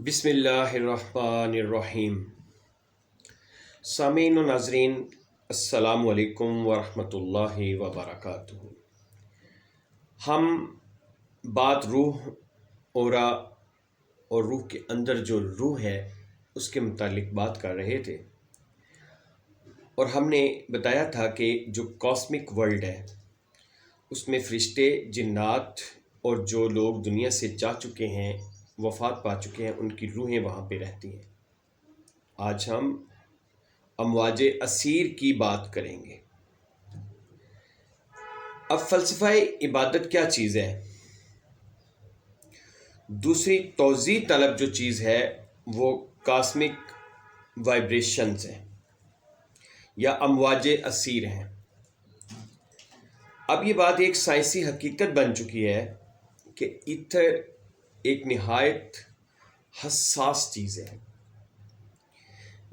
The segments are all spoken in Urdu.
بسم اللہ الرحمن الرحیم۔ سامعین و ناظرین، السلام علیکم ورحمۃ اللہ وبرکاتہ۔ ہم بات روح اورا اور روح کے اندر جو روح ہے اس کے متعلق بات کر رہے تھے، اور ہم نے بتایا تھا کہ جو کاسمک ورلڈ ہے اس میں فرشتے، جنات اور جو لوگ دنیا سے جا چکے ہیں، وفات پا چکے ہیں، ان کی روحیں وہاں پہ رہتی ہیں۔ آج ہم امواج اثیر کی بات کریں گے۔ اب فلسفہ عبادت کیا چیز ہے؟ دوسری توضیح طلب جو چیز ہے وہ کاسمک وائبریشنز ہیں یا امواج اثیر ہیں۔ اب یہ بات ایک سائنسی حقیقت بن چکی ہے کہ ایتھر ایک نہایت حساس چیز ہے،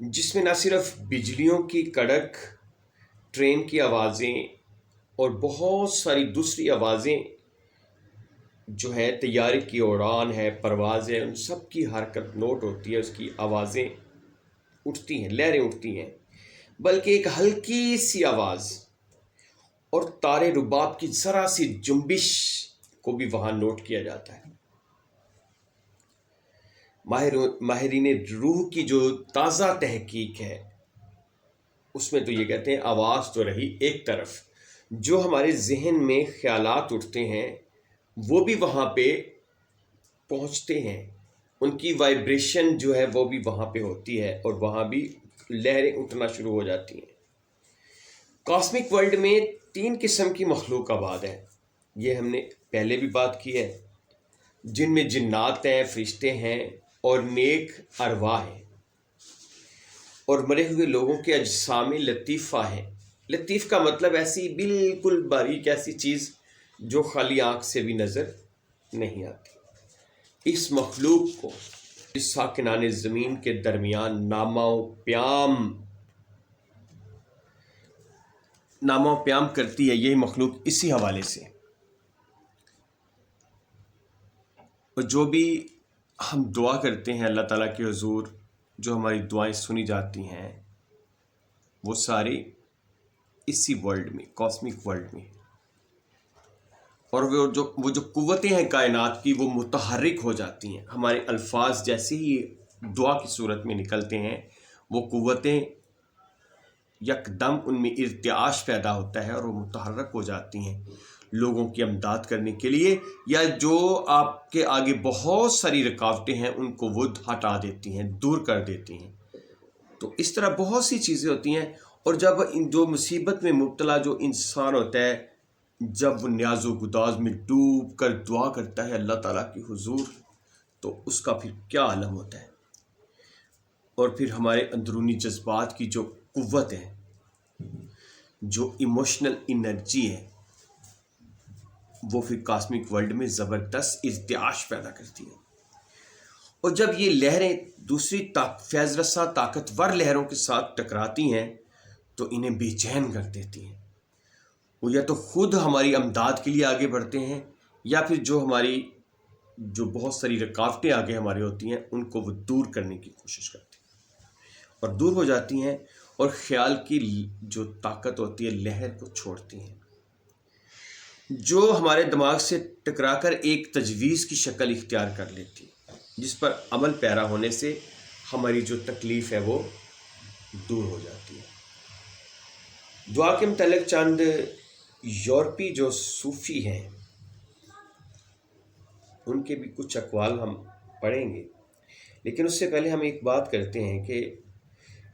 جس میں نہ صرف بجلیوں کی کڑک، ٹرین کی آوازیں اور بہت ساری دوسری آوازیں جو ہے، طیارے کی اڑان ہے، پرواز ہے، ان سب کی حرکت نوٹ ہوتی ہے، اس کی آوازیں اٹھتی ہیں، لہریں اٹھتی ہیں، بلکہ ایک ہلکی سی آواز اور تارے رباب کی ذرا سی جنبش کو بھی وہاں نوٹ کیا جاتا ہے۔ ماہرین روح کی جو تازہ تحقیق ہے اس میں تو یہ کہتے ہیں آواز تو رہی ایک طرف، جو ہمارے ذہن میں خیالات اٹھتے ہیں وہ بھی وہاں پہ پہنچتے ہیں، ان کی وائبریشن جو ہے وہ بھی وہاں پہ ہوتی ہے اور وہاں بھی لہریں اٹھنا شروع ہو جاتی ہیں۔ کاسمک ورلڈ میں 3 قسم کی مخلوق آباد ہے، یہ ہم نے پہلے بھی بات کی ہے، جن میں جنات ہیں، فرشتے ہیں اور نیک ارواح ہیں، اور مرے ہوئے لوگوں کے اجسام لطیفہ ہیں۔ لطیف کا مطلب ایسی بالکل باریک ایسی چیز جو خالی آنکھ سے بھی نظر نہیں آتی۔ اس مخلوق کو ساکنان زمین کے درمیان نامہ و پیام کرتی ہے، یہ مخلوق اسی حوالے سے۔ اور جو بھی ہم دعا کرتے ہیں اللہ تعالیٰ کے حضور، جو ہماری دعائیں سنی جاتی ہیں، وہ ساری اسی ورلڈ میں، کاسمک ورلڈ میں، اور وہ جو قوتیں ہیں کائنات کی، وہ متحرک ہو جاتی ہیں۔ ہمارے الفاظ جیسے ہی دعا کی صورت میں نکلتے ہیں، وہ قوتیں یکدم ان میں ارتعاش پیدا ہوتا ہے اور وہ متحرک ہو جاتی ہیں لوگوں کی امداد کرنے کے لیے، یا جو آپ کے آگے بہت ساری رکاوٹیں ہیں ان کو وہ ہٹا دیتی ہیں، دور کر دیتی ہیں۔ تو اس طرح بہت سی چیزیں ہوتی ہیں، اور جب جو مصیبت میں مبتلا جو انسان ہوتا ہے، جب وہ نیاز و گداز میں ڈوب کر دعا کرتا ہے اللہ تعالیٰ کی حضور، تو اس کا پھر کیا عالم ہوتا ہے، اور پھر ہمارے اندرونی جذبات کی جو قوت ہے، جو ایموشنل انرجی ہے، وہ پھر کاسمک ورلڈ میں زبردست ارتعاش پیدا کرتی ہے۔ اور جب یہ لہریں دوسری فیض رساں طاقتور لہروں کے ساتھ ٹکراتی ہیں تو انہیں بے چین کر دیتی ہیں۔ وہ یا تو خود ہماری امداد کے لیے آگے بڑھتے ہیں، یا پھر جو بہت ساری رکاوٹیں آگے ہماری ہوتی ہیں ان کو وہ دور کرنے کی کوشش کرتے ہیں، اور دور ہو جاتی ہیں، اور خیال کی جو طاقت ہوتی ہے لہر کو چھوڑتی ہیں، جو ہمارے دماغ سے ٹکرا کر ایک تجویز کی شکل اختیار کر لیتی ہے، جس پر عمل پیرا ہونے سے ہماری جو تکلیف ہے وہ دور ہو جاتی ہے۔ دعا کے متعلق چند یورپی جو صوفی ہیں ان کے بھی کچھ اقوال ہم پڑھیں گے، لیکن اس سے پہلے ہم ایک بات کرتے ہیں کہ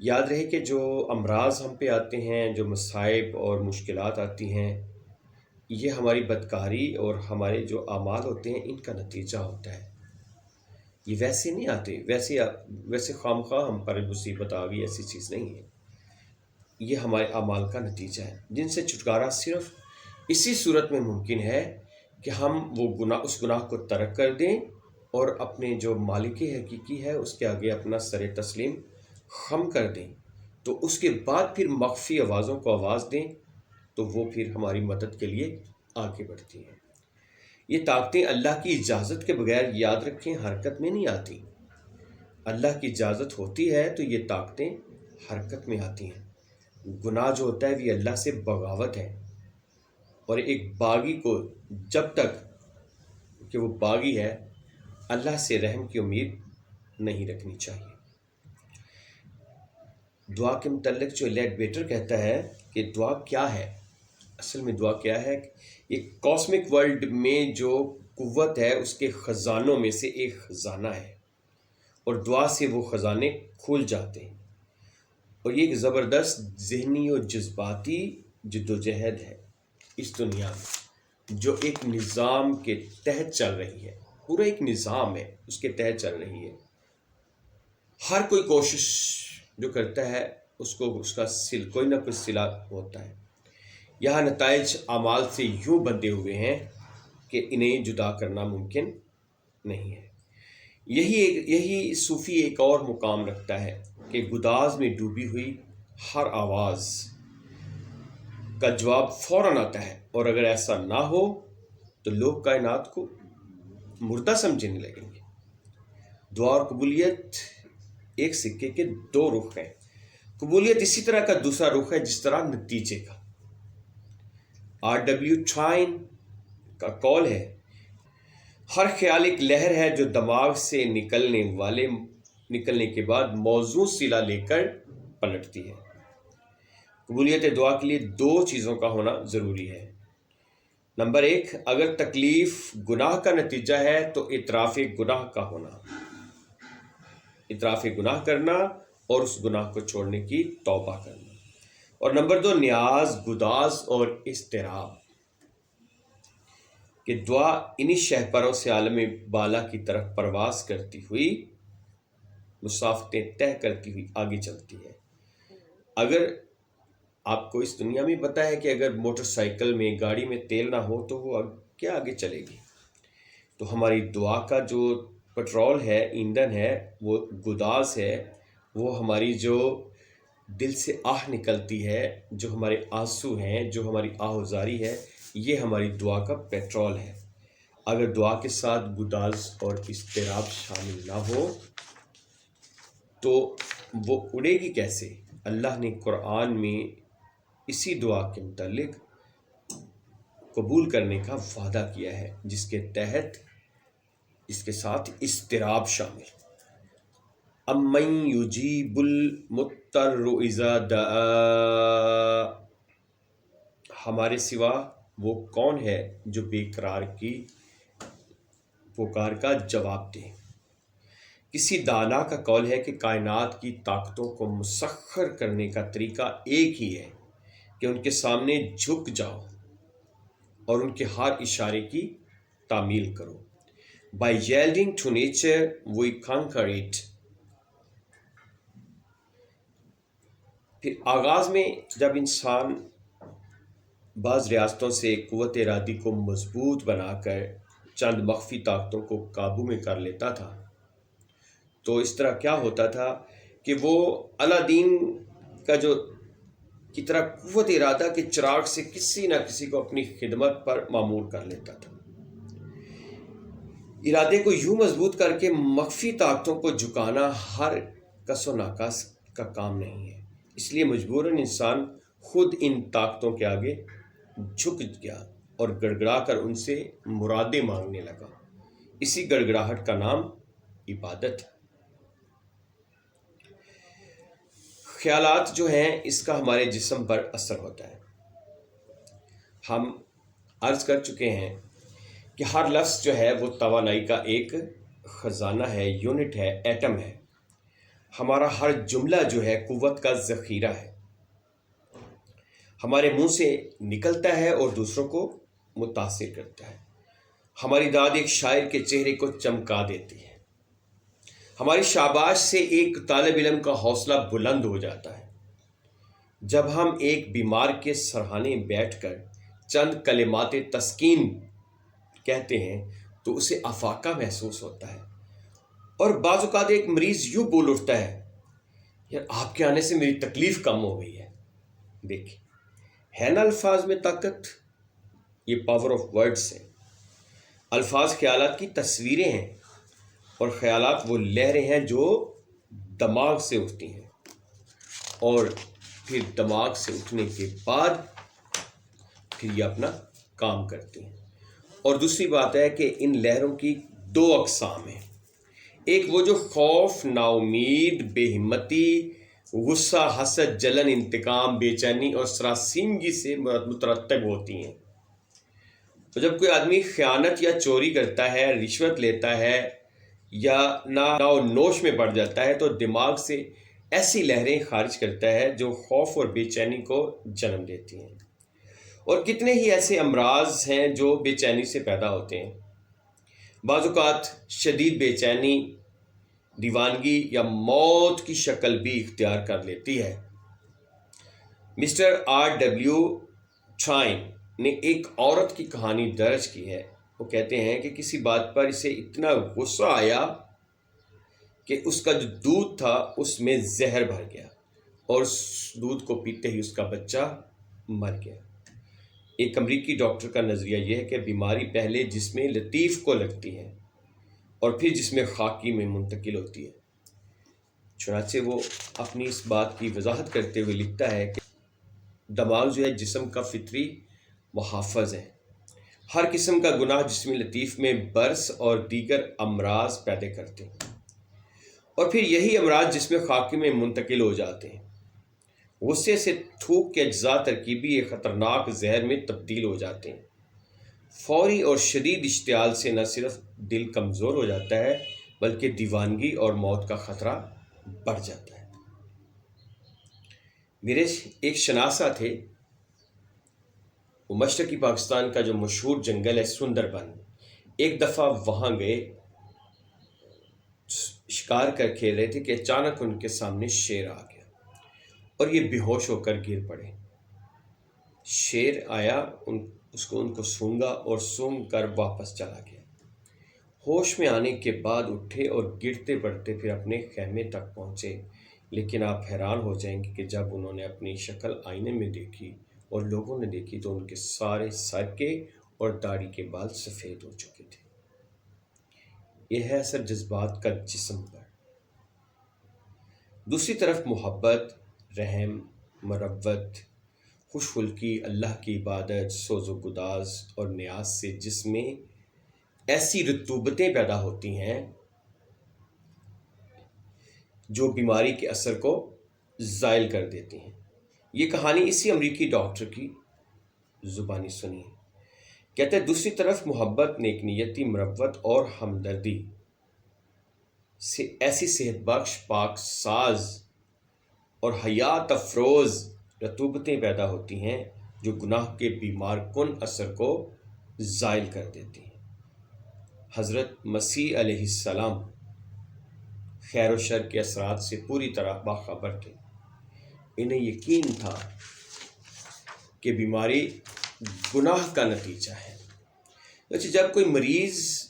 یاد رہے کہ جو امراض ہم پہ آتے ہیں، جو مصائب اور مشکلات آتی ہیں، یہ ہماری بدکاری اور ہمارے جو اعمال ہوتے ہیں ان کا نتیجہ ہوتا ہے۔ یہ ویسے نہیں آتے، ویسے خواہ ہم پر مصیبت آ گئی، ایسی چیز نہیں ہے۔ یہ ہمارے اعمال کا نتیجہ ہے، جن سے چھٹکارا صرف اسی صورت میں ممکن ہے کہ ہم اس گناہ کو ترک کر دیں اور اپنے جو مالک حقیقی ہے اس کے آگے اپنا سر تسلیم خم کر دیں، تو اس کے بعد پھر مخفی آوازوں کو آواز دیں، تو وہ پھر ہماری مدد کے لیے آگے بڑھتی ہیں۔ یہ طاقتیں اللہ کی اجازت کے بغیر، یاد رکھیں، حرکت میں نہیں آتی۔ اللہ کی اجازت ہوتی ہے تو یہ طاقتیں حرکت میں آتی ہیں۔ گناہ جو ہوتا ہے یہ اللہ سے بغاوت ہے، اور ایک باغی کو جب تک کہ وہ باغی ہے اللہ سے رحم کی امید نہیں رکھنی چاہیے۔ دعا کے متعلق جو لیڈ بیٹر کہتا ہے کہ دعا کیا ہے، اصل میں دعا کیا ہے، یہ کاسمک ورلڈ میں جو قوت ہے اس کے خزانوں میں سے ایک خزانہ ہے، اور دعا سے وہ خزانے کھل جاتے ہیں، اور یہ ایک زبردست ذہنی اور جذباتی جدوجہد ہے اس دنیا میں، جو ایک نظام کے تحت چل رہی ہے، پورا ایک نظام ہے اس کے تحت چل رہی ہے۔ ہر کوئی کوشش جو کرتا ہے اس کو اس کا کوئی نہ کوئی صلہ ہوتا ہے۔ یہاں نتائج اعمال سے یوں بندھے ہوئے ہیں کہ انہیں جدا کرنا ممکن نہیں ہے۔ یہی صوفی ایک اور مقام رکھتا ہے کہ گداز میں ڈوبی ہوئی ہر آواز کا جواب فوراً آتا ہے، اور اگر ایسا نہ ہو تو لوگ کائنات کو مردہ سمجھنے لگیں گے۔ دعا اور قبولیت ایک سکے کے دو رخ ہیں۔ قبولیت اسی طرح کا دوسرا رخ ہے جس طرح نتیجے کا۔ R.W. ٹرائن کا قول ہے، ہر خیال ایک لہر ہے جو دماغ سے نکلنے کے بعد موزوں صلہ لے کر پلٹتی ہے۔ قبولیت دعا کے لیے دو چیزوں کا ہونا ضروری ہے۔ نمبر 1، اگر تکلیف گناہ کا نتیجہ ہے تو اعتراف گناہ کا ہونا، اعتراف گناہ کرنا اور اس گناہ کو چھوڑنے کی توبہ کرنا۔ اور نمبر 2، نیاز، گداز اور اضطراب، کہ دعا انہی شہپروں سے عالم بالا کی طرف پرواز کرتی ہوئی، مسافتیں طے کرتی ہوئی آگے چلتی ہے۔ اگر آپ کو اس دنیا میں پتہ ہے کہ اگر موٹر سائیکل میں، گاڑی میں تیل نہ ہو تو وہ کیا آگے چلے گی؟ تو ہماری دعا کا جو پٹرول ہے، ایندھن ہے، وہ گداز ہے، وہ ہماری جو دل سے آہ نکلتی ہے، جو ہمارے آنسو ہیں، جو ہماری آہوزاری ہے، یہ ہماری دعا کا پیٹرول ہے۔ اگر دعا کے ساتھ گداز اور اضطراب شامل نہ ہو تو وہ اڑے گی کیسے؟ اللہ نے قرآن میں اسی دعا کے متعلق قبول کرنے کا وعدہ کیا ہے، جس کے تحت اس کے ساتھ اضطراب شامل۔ امن یجیب المضطر اذا دعا، ہمارے سوا وہ کون ہے جو بے قرار کی پکار کا جواب دے۔ کسی دانا کا قول ہے کہ کائنات کی طاقتوں کو مسخر کرنے کا طریقہ ایک ہی ہے کہ ان کے سامنے جھک جاؤ اور ان کے ہر اشارے کی تعمیل کرو۔ By yielding to nature we conquer it۔ پھر آغاز میں جب انسان بعض ریاستوں سے قوت ارادی کو مضبوط بنا کر چند مخفی طاقتوں کو قابو میں کر لیتا تھا، تو اس طرح کیا ہوتا تھا کہ وہ الادین کا جو کی طرح قوت ارادہ کے چراغ سے کسی نہ کسی کو اپنی خدمت پر مامور کر لیتا تھا۔ ارادے کو یوں مضبوط کر کے مخفی طاقتوں کو جھکانا ہر کس و ناکس کا کام نہیں ہے، اس لیے مجبوراً انسان خود ان طاقتوں کے آگے جھک گیا اور گڑ گڑا کر ان سے مرادیں مانگنے لگا۔ اسی گڑ گڑاہٹ کا نام عبادت ہے۔ خیالات جو ہیں اس کا ہمارے جسم پر اثر ہوتا ہے۔ ہم عرض کر چکے ہیں کہ ہر لفظ جو ہے وہ توانائی کا ایک خزانہ ہے، یونٹ ہے، ایٹم ہے۔ ہمارا ہر جملہ جو ہے قوت کا ذخیرہ ہے، ہمارے منہ سے نکلتا ہے اور دوسروں کو متاثر کرتا ہے۔ ہماری داد ایک شاعر کے چہرے کو چمکا دیتی ہے، ہماری شاباش سے ایک طالب علم کا حوصلہ بلند ہو جاتا ہے۔ جب ہم ایک بیمار کے سرہانے بیٹھ کر چند کلمات تسکین کہتے ہیں تو اسے افاقہ محسوس ہوتا ہے، اور بعض اوقات ایک مریض یوں بول اٹھتا ہے، یار آپ کے آنے سے میری تکلیف کم ہو گئی ہے۔ دیکھیں، ہے نا الفاظ میں طاقت؟ یہ پاور آف ورڈز ہے۔ الفاظ خیالات کی تصویریں ہیں، اور خیالات وہ لہریں ہیں جو دماغ سے اٹھتی ہیں اور پھر دماغ سے اٹھنے کے بعد پھر یہ اپنا کام کرتی ہیں۔ اور دوسری بات ہے کہ ان لہروں کی دو اقسام ہیں، ایک وہ جو خوف، نا امید، بے ہمتی، غصہ، حسد، جلن، انتقام، بے چینی اور سراسیمگی سے مترتب ہوتی ہیں۔ تو جب کوئی آدمی خیانت یا چوری کرتا ہے، رشوت لیتا ہے یا ناو نوش میں پڑ جاتا ہے تو دماغ سے ایسی لہریں خارج کرتا ہے جو خوف اور بے چینی کو جنم دیتی ہیں۔ اور کتنے ہی ایسے امراض ہیں جو بے چینی سے پیدا ہوتے ہیں۔ بعض اوقات شدید بے چینی دیوانگی یا موت کی شکل بھی اختیار کر لیتی ہے۔ Mister R.W. ٹرائن نے ایک عورت کی کہانی درج کی ہے۔ وہ کہتے ہیں کہ کسی بات پر اسے اتنا غصہ آیا کہ اس کا جو دودھ تھا اس میں زہر بھر گیا اور اس دودھ کو پیتے ہی اس کا بچہ مر گیا۔ ایک امریکی ڈاکٹر کا نظریہ یہ ہے کہ بیماری پہلے جسم لطیف کو لگتی ہے اور پھر جسم خاکی میں منتقل ہوتی ہے۔ چنانچہ وہ اپنی اس بات کی وضاحت کرتے ہوئے لکھتا ہے کہ دماغ جو ہے جسم کا فطری محافظ ہے۔ ہر قسم کا گناہ جسم لطیف میں برس اور دیگر امراض پیدا کرتے ہیں اور پھر یہی امراض جسم خاکی میں منتقل ہو جاتے ہیں۔ غصے سے تھوک کے اجزاء ترکیبی ایک خطرناک زہر میں تبدیل ہو جاتے ہیں۔ فوری اور شدید اشتعال سے نہ صرف دل کمزور ہو جاتا ہے بلکہ دیوانگی اور موت کا خطرہ بڑھ جاتا ہے۔ میرے ایک شناسہ تھے، وہ مشرقی پاکستان کا جو مشہور جنگل ہے سندربن، ایک دفعہ وہاں گئے، شکار کر کھیل رہے تھے کہ اچانک ان کے سامنے شیر آ گیا اور یہ بے ہوش ہو کر گر پڑے۔ شیر آیا، اس کو سونگا اور سونگ کر واپس چلا گیا۔ ہوش میں آنے کے بعد اٹھے اور گرتے پڑتے پھر اپنے خیمے تک پہنچے، لیکن آپ حیران ہو جائیں گے کہ جب انہوں نے اپنی شکل آئینے میں دیکھی اور لوگوں نے دیکھی تو ان کے سارے سر کے اور داڑھی کے بال سفید ہو چکے تھے۔ یہ ہے اثر جذبات کا جسم پر۔ دوسری طرف محبت، رحم، مروت، خوش خلقی، اللہ کی عبادت، سوز و گداز اور نیاز سے جسم میں ایسی رطوبتیں پیدا ہوتی ہیں جو بیماری کے اثر کو زائل کر دیتی ہیں۔ یہ کہانی اسی امریکی ڈاکٹر کی زبانی سنی ہے۔ کہتے ہیں دوسری طرف محبت، نیک نیتی، مروت اور ہمدردی سے ایسی صحت بخش، پاک ساز اور حیات افروز رطوبتیں پیدا ہوتی ہیں جو گناہ کے بیمار کن اثر کو زائل کر دیتی ہیں۔ حضرت مسیح علیہ السلام خیر و شر کے اثرات سے پوری طرح باخبر تھے۔ انہیں یقین تھا کہ بیماری گناہ کا نتیجہ ہے۔ جب کوئی مریض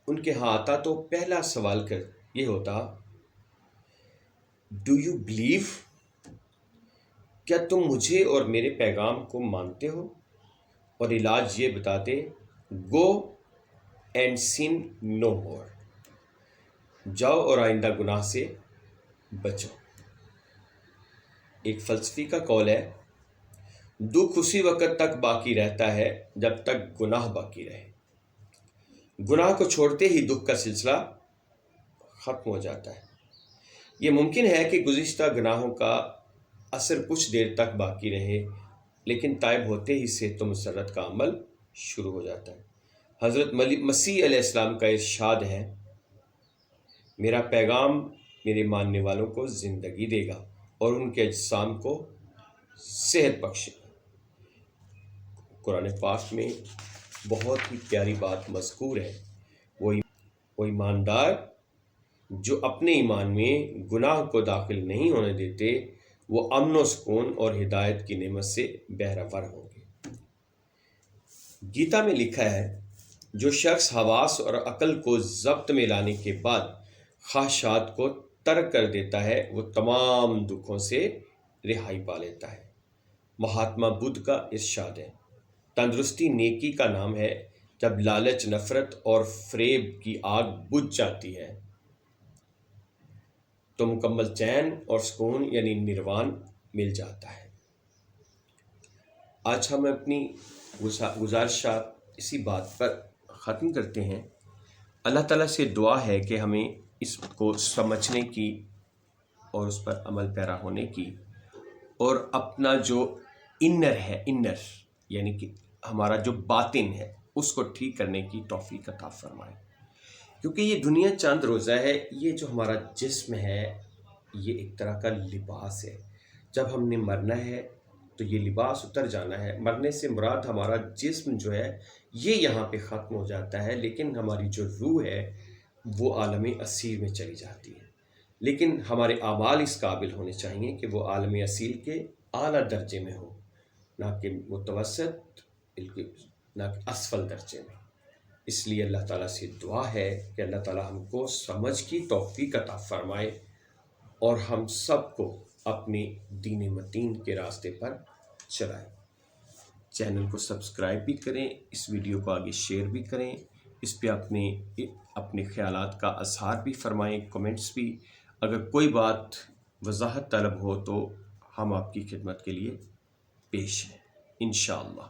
ان کے ہاں آتا تو پہلا سوال یہ ہوتا، ڈو یو بلیو؟ کیا تم مجھے اور میرے پیغام کو مانتے ہو؟ اور علاج یہ بتاتے، گو اینڈ سن نو مور، جاؤ اور آئندہ گناہ سے بچو۔ ایک فلسفی کا قول ہے، دکھ اسی وقت تک باقی رہتا ہے جب تک گناہ باقی رہے۔ گناہ کو چھوڑتے ہی دکھ کا سلسلہ ختم ہو جاتا ہے۔ یہ ممکن ہے کہ گزشتہ گناہوں کا اثر کچھ دیر تک باقی رہے، لیکن تائب ہوتے ہی صحت و مسرت کا عمل شروع ہو جاتا ہے۔ حضرت مسیح علیہ السلام کا ارشاد ہے، میرا پیغام میرے ماننے والوں کو زندگی دے گا اور ان کے اجسام کو صحت بخشے گا۔ قرآن پاک میں بہت ہی پیاری بات مذکور ہے، وہ ایماندار جو اپنے ایمان میں گناہ کو داخل نہیں ہونے دیتے، وہ امن و سکون اور ہدایت کی نعمت سے بہرہ ہوں گے۔ گیتا میں لکھا ہے، جو شخص حواس اور عقل کو ضبط میں لانے کے بعد خواہشات کو ترک کر دیتا ہے وہ تمام دکھوں سے رہائی پا لیتا ہے۔ مہاتما بدھ کا ارشاد ہے، تندرستی نیکی کا نام ہے، جب لالچ، نفرت اور فریب کی آگ بجھ جاتی ہے تو مکمل چین اور سکون یعنی نروان مل جاتا ہے۔ آج ہم اپنی گزارشات اسی بات پر ختم کرتے ہیں۔ اللہ تعالیٰ سے دعا ہے کہ ہمیں اس کو سمجھنے کی اور اس پر عمل پیرا ہونے کی، اور اپنا جو انر یعنی کہ ہمارا جو باطن ہے اس کو ٹھیک کرنے کی توفیق عطا فرمائے، کیونکہ یہ دنیا چند روزہ ہے۔ یہ جو ہمارا جسم ہے یہ ایک طرح کا لباس ہے۔ جب ہم نے مرنا ہے تو یہ لباس اتر جانا ہے۔ مرنے سے مراد ہمارا جسم جو ہے یہ یہاں پہ ختم ہو جاتا ہے، لیکن ہماری جو روح ہے وہ عالم اصیل میں چلی جاتی ہے۔ لیکن ہمارے اعمال اس قابل ہونے چاہیے کہ وہ عالم اصیل کے اعلیٰ درجے میں ہو، نہ کہ متوسط، بلکہ نہ کہ اسفل درجے میں۔ اس لیے اللہ تعالیٰ سے دعا ہے کہ اللہ تعالیٰ ہم کو سمجھ کی توفیق عطا فرمائے اور ہم سب کو اپنے دین متین کے راستے پر چلائے۔ چینل کو سبسکرائب بھی کریں، اس ویڈیو کو آگے شیئر بھی کریں، اس پہ اپنے خیالات کا اظہار بھی فرمائیں، کمنٹس بھی۔ اگر کوئی بات وضاحت طلب ہو تو ہم آپ کی خدمت کے لیے پیش ہیں انشاءاللہ۔